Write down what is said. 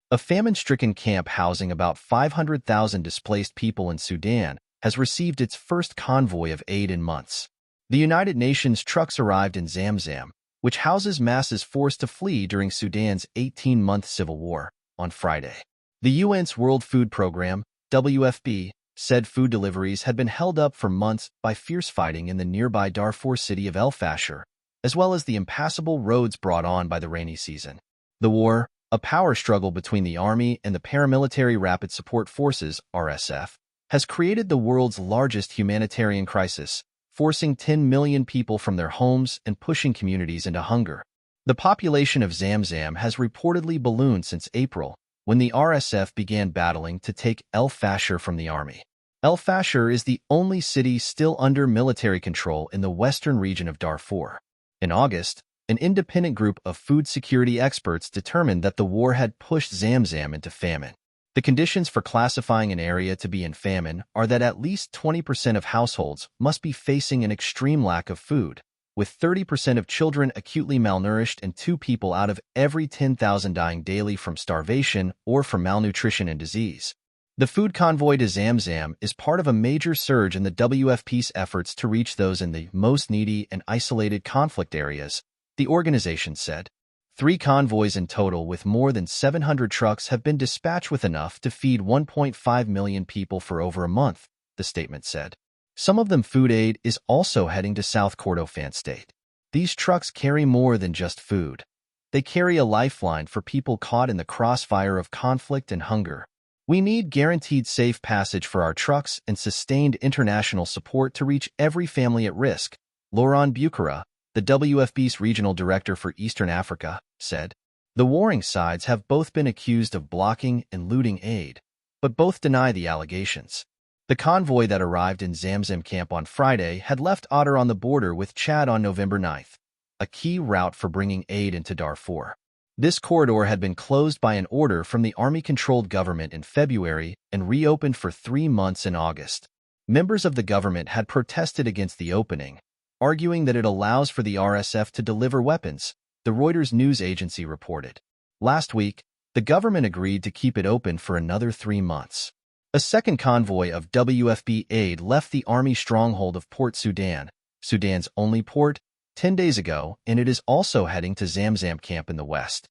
A famine-stricken camp housing about 500,000 displaced people in Sudan has received its first convoy of aid in months. The United Nations trucks arrived in Zamzam, which houses masses forced to flee during Sudan's 18-month civil war, on Friday. The UN's World Food Programme, WFP, said food deliveries had been held up for months by fierce fighting in the nearby Darfur city of El Fasher, as well as the impassable roads brought on by the rainy season. The war, a power struggle between the army and the paramilitary Rapid Support Forces, RSF, has created the world's largest humanitarian crisis, forcing 10 million people from their homes and pushing communities into hunger. The population of Zamzam has reportedly ballooned since April, when the RSF began battling to take El Fasher from the army. El Fasher is the only city still under military control in the western region of Darfur. In August, an independent group of food security experts determined that the war had pushed Zamzam into famine. The conditions for classifying an area to be in famine are that at least 20% of households must be facing an extreme lack of food, with 30% of children acutely malnourished and 2 people out of every 10,000 dying daily from starvation or from malnutrition and disease. The food convoy to Zamzam is part of a major surge in the WFP's efforts to reach those in the most needy and isolated conflict areas, the organization said. 3 convoys in total with more than 700 trucks have been dispatched with enough to feed 1.5 million people for over a month, the statement said. Some of them food aid is also heading to South Kordofan state. These trucks carry more than just food. They carry a lifeline for people caught in the crossfire of conflict and hunger. We need guaranteed safe passage for our trucks and sustained international support to reach every family at risk, Laurent Bucara, the WFP's regional director for Eastern Africa, said. The warring sides have both been accused of blocking and looting aid, but both deny the allegations. The convoy that arrived in Zamzam camp on Friday had left Otter on the border with Chad on November 9th, a key route for bringing aid into Darfur. This corridor had been closed by an order from the army-controlled government in February and reopened for 3 months in August. Members of the government had protested against the opening, arguing that it allows for the RSF to deliver weapons, the Reuters news agency reported. Last week, the government agreed to keep it open for another 3 months. A second convoy of WFP aid left the army stronghold of Port Sudan, Sudan's only port, 10 days ago, and it is also heading to Zamzam camp in the west.